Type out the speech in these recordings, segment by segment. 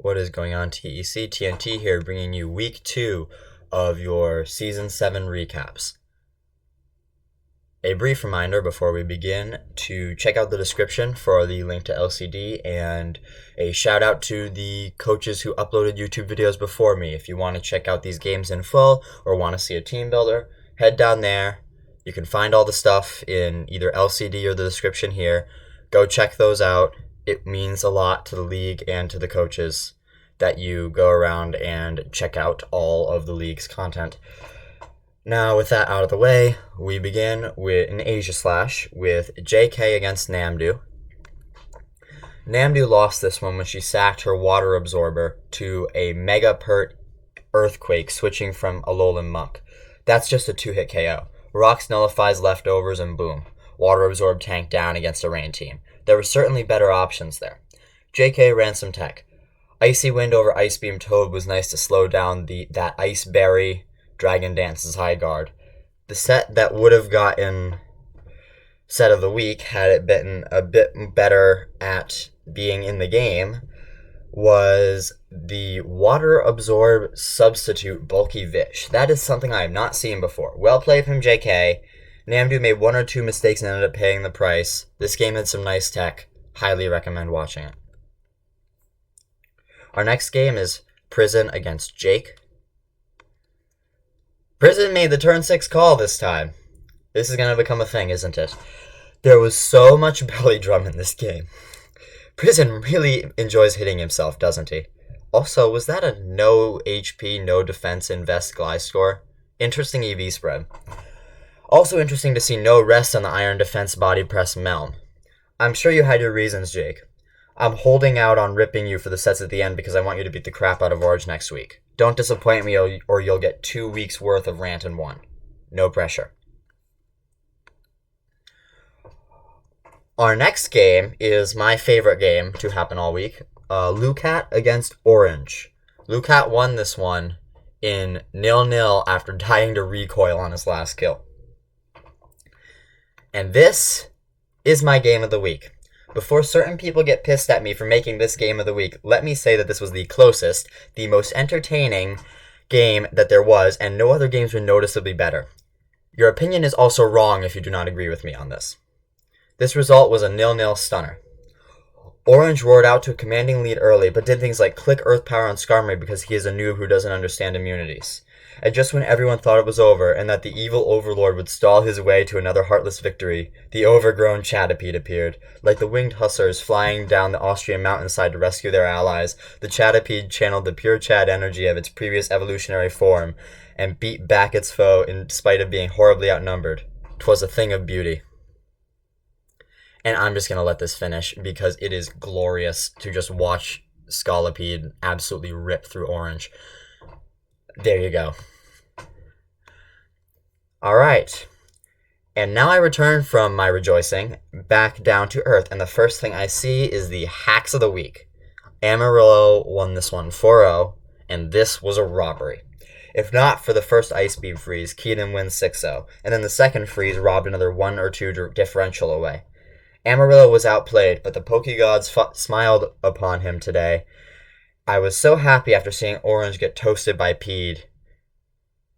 What is going on, TEC? TNT here, bringing you week 2 of your season 7 recaps. A brief reminder before we begin to check out the description for the link to LCD, and a shout out to the coaches who uploaded YouTube videos before me. If you want to check out these games in full or want to see a team builder, head down there. You can find all the stuff in either LCD or the description here. Go check those out. It means a lot to the league and to the coaches that you go around and check out all of the league's content. Now, with that out of the way, we begin with an Asia Slash with JK against Namdu. Namdu lost this one when she sacked her water absorber to a Mega Pert Earthquake, switching from Alolan Muck. That's just a 2-hit KO. Rocks nullifies leftovers and boom. Water Absorb tank down against a rain team. There were certainly better options there. JK ran some tech. Icy Wind over Ice Beam Toad was nice to slow down that Ice Berry Dragon Dance's high guard. The set that would have gotten set of the week had it been a bit better at being in the game was the Water Absorb Substitute Bulky Vish. That is something I have not seen before. Well played from JK. Namdu made 1 or 2 mistakes and ended up paying the price. This game had some nice tech. Highly recommend watching it. Our next game is Prison against Jake. Prison made the turn 6 call this time. This is going to become a thing, isn't it? There was so much belly drum in this game. Prison really enjoys hitting himself, doesn't he? Also, was that a no HP, no defense invest glide score? Interesting EV spread. Also interesting to see no rest on the Iron Defense Body Press Melm. I'm sure you had your reasons, Jake. I'm holding out on ripping you for the sets at the end because I want you to beat the crap out of Orange next week. Don't disappoint me or you'll get 2 weeks worth of rant and 1. No pressure. Our next game is my favorite game to happen all week. Lucat against Orange. Lucat won this one in 0-0 after dying to recoil on his last kill. And this is my game of the week. Before certain people get pissed at me for making this game of the week, let me say that this was the closest, the most entertaining game that there was, and no other games were noticeably better. Your opinion is also wrong if you do not agree with me on this. This result was a 0-0 stunner. Orange roared out to a commanding lead early, but did things like click Earth Power on Skarmory because he is a noob who doesn't understand immunities. And just when everyone thought it was over, and that the evil overlord would stall his way to another heartless victory, the overgrown Chatapede appeared. Like the winged hussars flying down the Austrian mountainside to rescue their allies, the Chatapede channeled the pure Chad energy of its previous evolutionary form, and beat back its foe in spite of being horribly outnumbered. 'Twas a thing of beauty. And I'm just going to let this finish, because it is glorious to just watch Scolipede absolutely rip through Orange. There you go. Alright. And now I return from my rejoicing back down to Earth, and the first thing I see is the hacks of the week. Amarillo won this one 4-0, and this was a robbery. If not for the first Ice Beam freeze, Keaton wins 6-0, and then the second freeze robbed another 1 or 2 differential away. Amarillo was outplayed, but the Pokegods smiled upon him today. I was so happy after seeing Orange get toasted by Pede.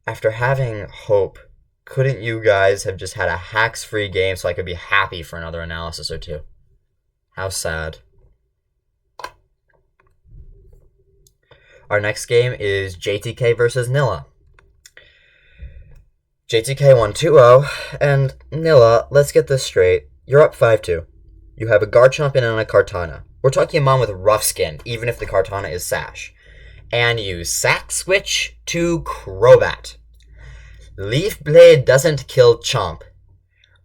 After having hope, couldn't you guys have just had a hacks-free game so I could be happy for another analysis or 2? How sad. Our next game is JTK versus Nilla. JTK won 2-0, and Nilla, let's get this straight. You're up 5-2. You have a Garchomp and a Kartana. We're talking a mon with rough skin, even if the Kartana is Sash. And you sack switch to Crobat. Leaf Blade doesn't kill Chomp.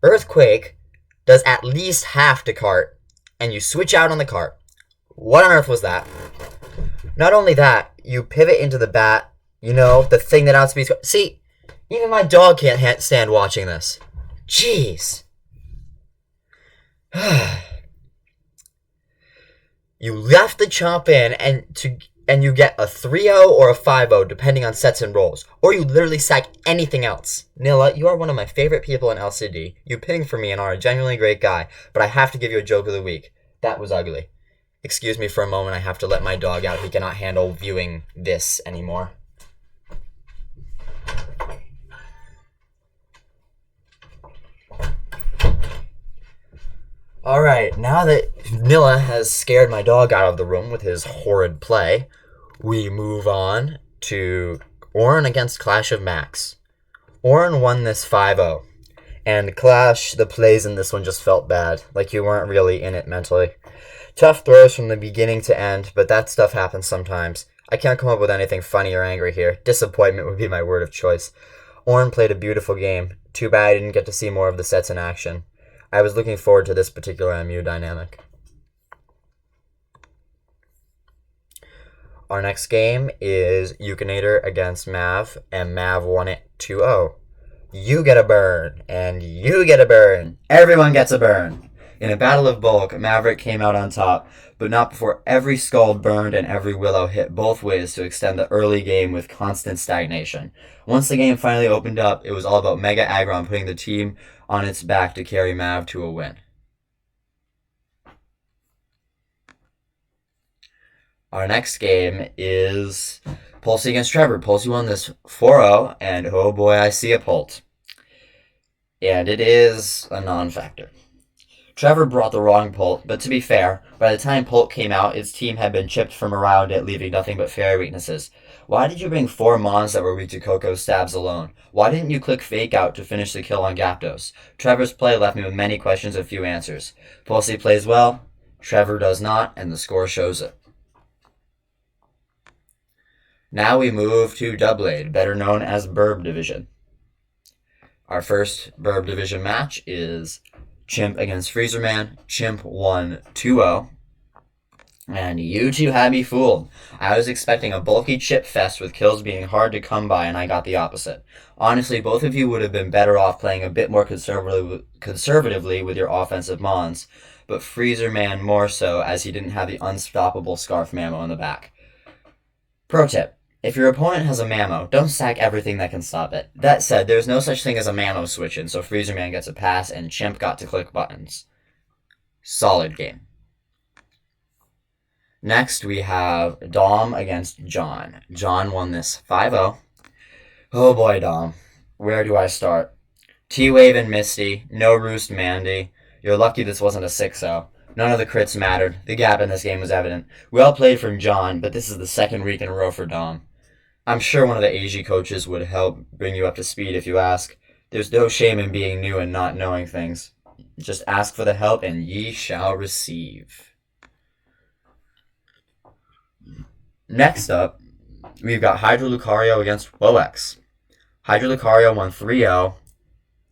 Earthquake does at least half to Cart, and you switch out on the Cart. What on earth was that? Not only that, you pivot into the bat, you know, the thing that outspeeds... See, even my dog can't stand watching this. Jeez. You left the Chomp in, and you get a 3-0 or a 5-0, depending on sets and rolls. Or you literally sack anything else. Nilla, you are one of my favorite people in LCD. You ping for me and are a genuinely great guy, but I have to give you a joke of the week. That was ugly. Excuse me for a moment, I have to let my dog out. He cannot handle viewing this anymore. Alright, now that Nilla has scared my dog out of the room with his horrid play, we move on to Oren against Clash of Max. Oren won this 5-0. And Clash, the plays in this one just felt bad, like you weren't really in it mentally. Tough throws from the beginning to end, but that stuff happens sometimes. I can't come up with anything funny or angry here. Disappointment would be my word of choice. Oren played a beautiful game. Too bad I didn't get to see more of the sets in action. I was looking forward to this particular MU dynamic. Our next game is Yukinator against Mav, and Mav won it 2-0. You get a burn, and you get a burn. Everyone gets a burn. In a battle of bulk, Maverick came out on top, but not before every skull burned and every willow hit both ways to extend the early game with constant stagnation. Once the game finally opened up, it was all about Mega Aggron putting the team on its back to carry Mav to a win. Our next game is Pulsey against Trevor. Pulsey won this 4-0, and oh boy, I see a pult. And it is a non-factor. Trevor brought the wrong pult, but to be fair, by the time pult came out, its team had been chipped from around it, leaving nothing but fairy weaknesses. Why did you bring 4 mons that were weak to Coco's stabs alone? Why didn't you click fake out to finish the kill on Gapdos? Trevor's play left me with many questions and few answers. Pulsey plays well, Trevor does not, and the score shows it. Now we move to Doublade, better known as Burb Division. Our first Burb Division match is Chimp against freezerman. Chimp won 2-0. And you two had me fooled. I was expecting a bulky chip fest with kills being hard to come by, and I got the opposite. Honestly, both of you would have been better off playing a bit more conservatively with your offensive mons, but freezerman more so, as he didn't have the unstoppable scarf mammo in the back. Pro tip. If your opponent has a mammo, don't sack everything that can stop it. That said, there's no such thing as a mammo switch-in, so freezerman gets a pass, and Chimp got to click buttons. Solid game. Next, we have Dom against John. John won this 5-0. Oh boy, Dom. Where do I start? T-Wave and Misty. No Roost Mandy. You're lucky this wasn't a 6-0. None of the crits mattered. The gap in this game was evident. Well played from John, but this is the second week in a row for Dom. I'm sure one of the AG coaches would help bring you up to speed if you ask. There's no shame in being new and not knowing things. Just ask for the help and ye shall receive. Next up, we've got Hydro Lucario against lolex. Hydro Lucario won 3-0,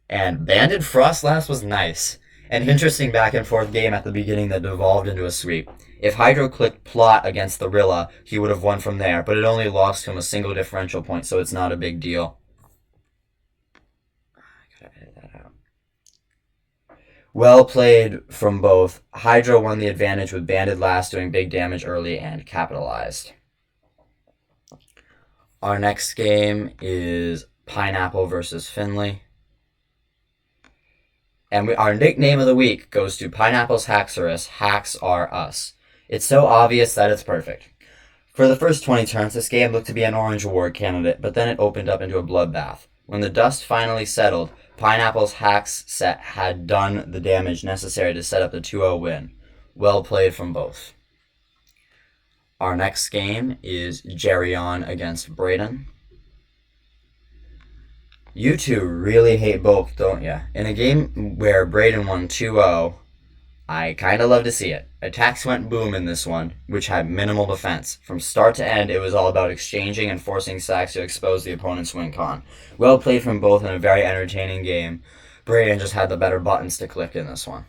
and Banded Frostlass was nice. An interesting back and forth game at the beginning that devolved into a sweep. If Hydro clicked plot against the Rilla, he would have won from there, but it only lost him a single differential point, so it's not a big deal. I gotta edit that out. Well played from both. Hydro won the advantage with Banded last, doing big damage early and capitalized. Our next game is Pineapple versus Finley. And our nickname of the week goes to Pineapple's Haxorus. Hacks are us. It's so obvious that it's perfect. For the first 20 turns, this game looked to be an orange award candidate, but then it opened up into a bloodbath. When the dust finally settled, Pineapple's Hacks set had done the damage necessary to set up the 2-0 win. Well played from both. Our next game is Geryon against Brayden. You two really hate both, don't ya? In a game where Brayden won 2-0, I kinda love to see it. Attacks went boom in this one, which had minimal defense. From start to end, it was all about exchanging and forcing sacks to expose the opponent's win con. Well played from both in a very entertaining game. Brayden just had the better buttons to click in this one.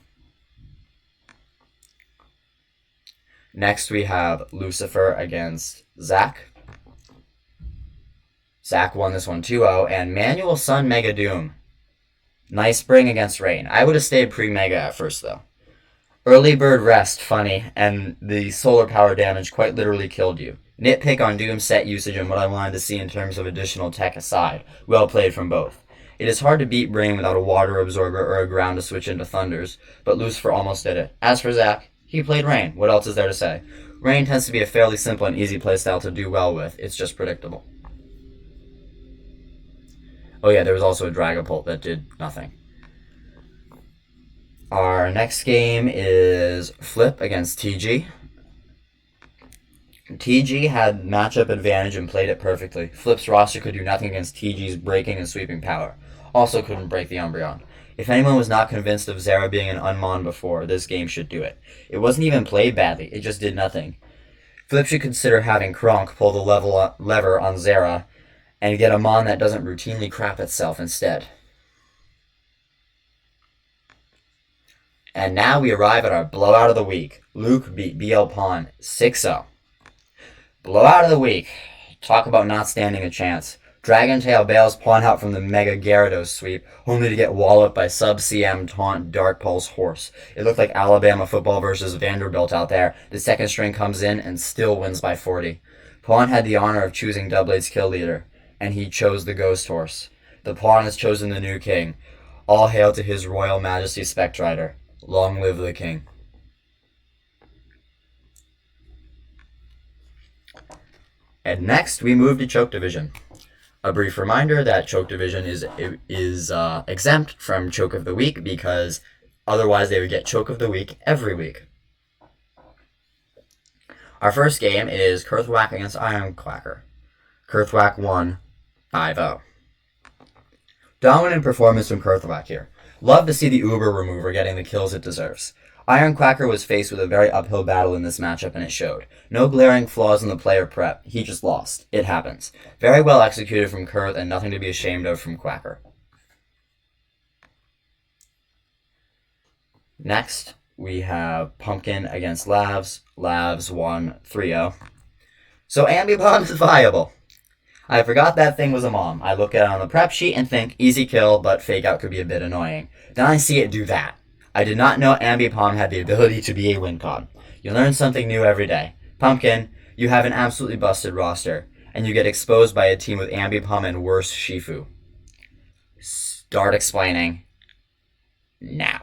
Next we have Lucifer against Zach. Zach won this one 2-0, and Manual Sun Mega Doom. Nice bring against Rain. I would have stayed pre-Mega at first, though. Early Bird Rest, funny, and the solar power damage quite literally killed you. Nitpick on Doom set usage and what I wanted to see in terms of additional tech aside. Well played from both. It is hard to beat Brain without a water absorber or a ground to switch into Thunders, but Lucifer almost did it. As for Zach, He played Rain. What else is there to say? Rain tends to be a fairly simple and easy playstyle to do well with. It's just predictable. Oh yeah, there was also a Dragopalt that did nothing. Our next game is Flip against TG. TG had matchup advantage and played it perfectly. Flip's roster could do nothing against TG's breaking and sweeping power. Also couldn't break the Umbreon. If anyone was not convinced of Zera being an Unmon before, this game should do it. It wasn't even played badly, it just did nothing. Flip should consider having Kronk pull the lever on Zera and get a Mon that doesn't routinely crap itself instead. And now we arrive at our blowout of the week. Luke beat BL Pawn 6-0. Blowout of the week. Talk about not standing a chance. Dragon Tail bails Pawn out from the Mega Gyarados sweep, only to get walloped by sub-CM taunt Dark Pulse Horse. It looked like Alabama football versus Vanderbilt out there. The second string comes in and still wins by 40. Pawn had the honor of choosing Doublade's kill leader, and he chose the Ghost Horse. The Pawn has chosen the new king. All hail to his Royal Majesty Spectrider. Long live the king. And next, we move to Choke Division. A brief reminder that Choke Division is exempt from Choke of the Week because otherwise they would get Choke of the Week every week. Our first game is Kurthwack against Ironclacker. Kurthwack won 5-0. Dominant performance from Kurthwack here. Love to see the Uber remover getting the kills it deserves. Ironclacker was faced with a very uphill battle in this matchup, and it showed. No glaring flaws in the player prep. He just lost. It happens. Very well executed from Kurth, and nothing to be ashamed of from Quacker. Next, we have Pumpkin against Lavs. Lavs won 3-0. So Ambipom is viable. I forgot that thing was a mom. I look at it on the prep sheet and think, easy kill, but fake out could be a bit annoying. Then I see it do that. I did not know Ambipom had the ability to be a win con. You learn something new every day. Pumpkin, you have an absolutely busted roster, and you get exposed by a team with Ambipom and worse Shifu. Start explaining now.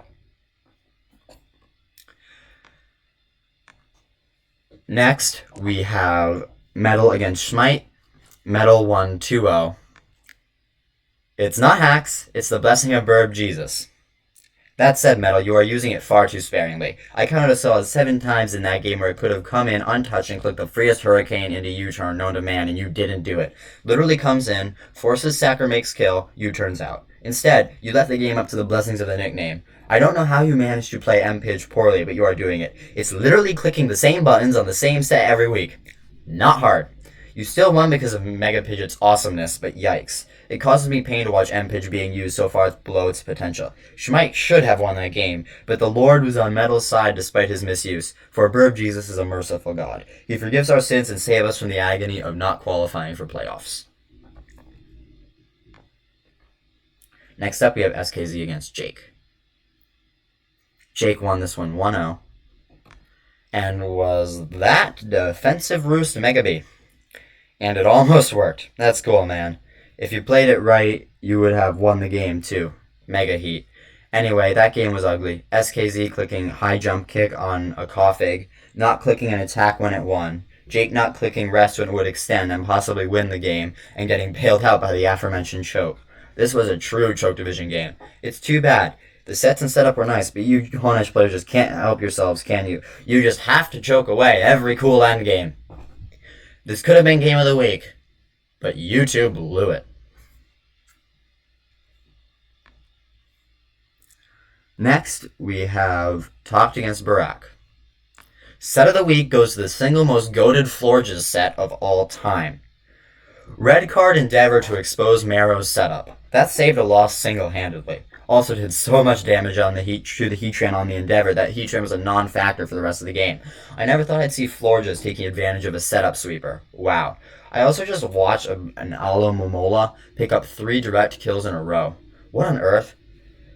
Next, we have Metal against Smite. Metal won 2-0. It's not hacks, it's the blessing of Burb Jesus. That said, Metal, you are using it far too sparingly. I counted a solid 7 times in that game where it could have come in untouched and clicked the freest hurricane into U-turn known to man, and you didn't do it. Literally comes in, forces Sacker makes kill, U-turns out. Instead, you left the game up to the blessings of the nickname. I don't know how you managed to play MPidge poorly, but you are doing it. It's literally clicking the same buttons on the same set every week. Not hard. You still won because of Mega Pidgeot's awesomeness, but yikes. It causes me pain to watch M-Pidge being used so far below its potential. Schmike should have won that game, but the Lord was on Metal's side despite his misuse, for Burb Jesus is a merciful God. He forgives our sins and saves us from the agony of not qualifying for playoffs. Next up, we have SKZ against Jake. Jake won this one 1-0, and was that defensive roost Mega B. And it almost worked. That's cool, man. If you played it right, you would have won the game, too. Mega heat. Anyway, that game was ugly. SKZ clicking high jump kick on a Koffig, not clicking an attack when it won. Jake not clicking rest when it would extend and possibly win the game, and getting bailed out by the aforementioned choke. This was a true Choke Division game. It's too bad. The sets and setup were nice, but you Honest players just can't help yourselves, can you? You just have to choke away every cool endgame. This could have been Game of the Week, but you two blew it. Next, we have Talked against Barack. Set of the week goes to the single most goated Florges set of all time. Red card Endeavor to expose Marrow's setup. That saved a loss single-handedly. Also did so much damage on the Heatran on the Endeavor that Heatran was a non-factor for the rest of the game. I never thought I'd see Florges taking advantage of a setup sweeper. Wow. I also just watched an Alola Momola pick up 3 direct kills in a row. What on earth?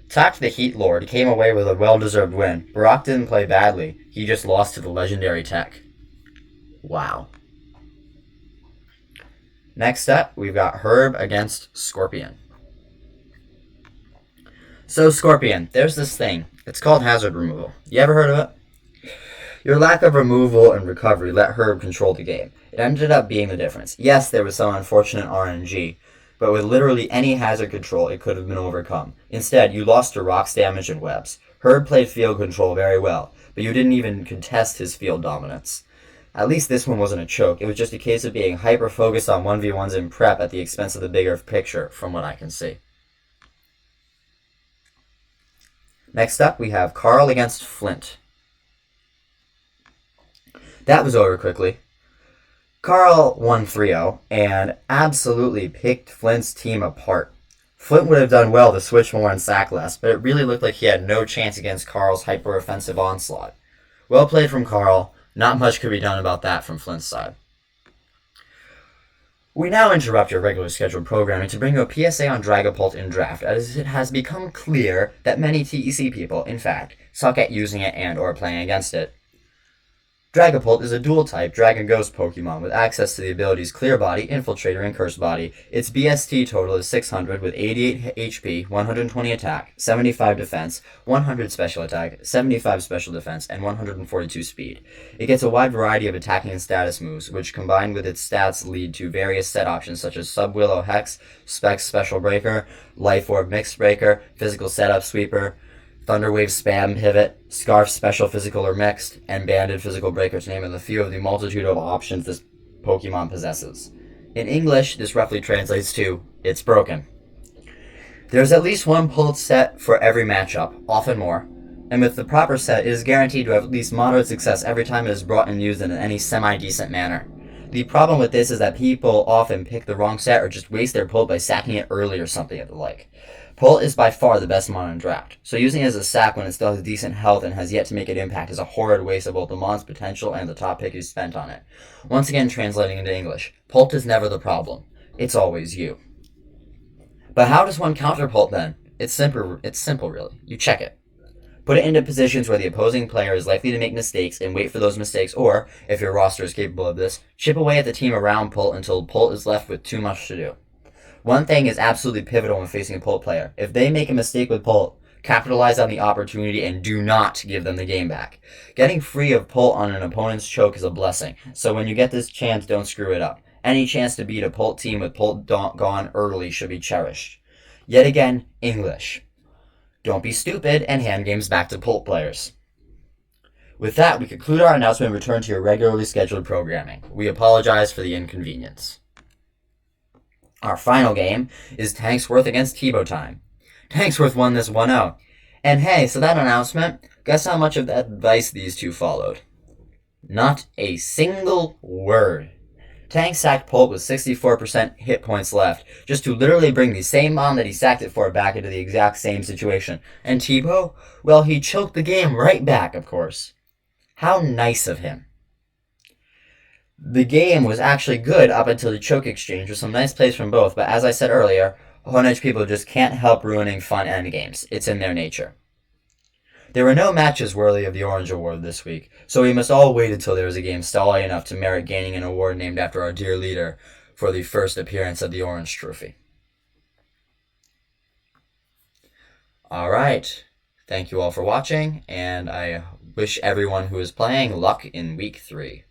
Talked the Heat Lord came away with a well-deserved win. Barack didn't play badly. He just lost to the legendary TEC. Wow. Next up, we've got Herb against Scorpion. So Scorpion, there's this thing. It's called hazard removal. You ever heard of it? Your lack of removal and recovery let Herb control the game. It ended up being the difference. Yes, there was some unfortunate RNG, but with literally any hazard control, it could have been overcome. Instead, you lost to rocks damage and webs. Herb played field control very well, but you didn't even contest his field dominance. At least this one wasn't a choke. It was just a case of being hyper-focused on 1v1s in prep at the expense of the bigger picture, from what I can see. Next up, we have Karl against Flint. That was over quickly. Karl won 3-0 and absolutely picked Flint's team apart. Flint would have done well to switch more and sack less, but it really looked like he had no chance against Karl's hyper-offensive onslaught. Well played from Karl. Not much could be done about that from Flint's side. We now interrupt your regular scheduled programming to bring you a PSA on Dragopalt in Draft, as it has become clear that many TEC people, in fact, suck at using it and or playing against it. Dragopalt is a dual-type Dragon Ghost Pokemon with access to the abilities Clear Body, Infiltrator, and Curse Body. Its BST total is 600 with 88 HP, 120 attack, 75 defense, 100 special attack, 75 special defense, and 142 speed. It gets a wide variety of attacking and status moves, which combined with its stats lead to various set options such as Sub-Willow Hex, Specs Special Breaker, Life Orb Mixed Breaker, Physical Setup Sweeper, Thunderwave Spam Pivot, Scarf Special Physical or Mixed, and Banded Physical Breaker, to name a few of the multitude of options this Pokemon possesses. In English, this roughly translates to, it's broken. There's at least one Pult set for every matchup, often more, and with the proper set, it is guaranteed to have at least moderate success every time it is brought and used in any semi-decent manner. The problem with this is that people often pick the wrong set or just waste their Pult by sacking it early or something of the like. Pult is by far the best mon in draft, so using it as a sack when it still has decent health and has yet to make an impact is a horrid waste of both the mon's potential and the top pick you spent on it. Once again, translating into English, Pult is never the problem. It's always you. But how does one counter Pult then? It's simple really. You check it. Put it into positions where the opposing player is likely to make mistakes and wait for those mistakes, or, if your roster is capable of this, chip away at the team around Pult until Pult is left with too much to do. One thing is absolutely pivotal when facing a Pult player. If they make a mistake with Pult, capitalize on the opportunity and do not give them the game back. Getting free of Pult on an opponent's choke is a blessing, so when you get this chance, don't screw it up. Any chance to beat a Pult team with Pult gone early should be cherished. Yet again, English. Don't be stupid and hand games back to Pult players. With that, we conclude our announcement and return to your regularly scheduled programming. We apologize for the inconvenience. Our final game is Tanksworth against Tebow time. Tanksworth won this 1-0. And hey, so that announcement, guess how much of that advice these two followed? Not a single word. Tank sacked Pult with 64% hit points left, just to literally bring the same mon that he sacked it for back into the exact same situation. And Tebow? Well, he choked the game right back, of course. How nice of him. The game was actually good up until the choke exchange with some nice plays from both, but as I said earlier, Honedge people just can't help ruining fun endgames. It's in their nature. There were no matches worthy of the Orange Award this week, so we must all wait until there is a game stalling enough to merit gaining an award named after our dear leader for the first appearance of the Orange Trophy. Alright, thank you all for watching, and I wish everyone who is playing luck in Week 3.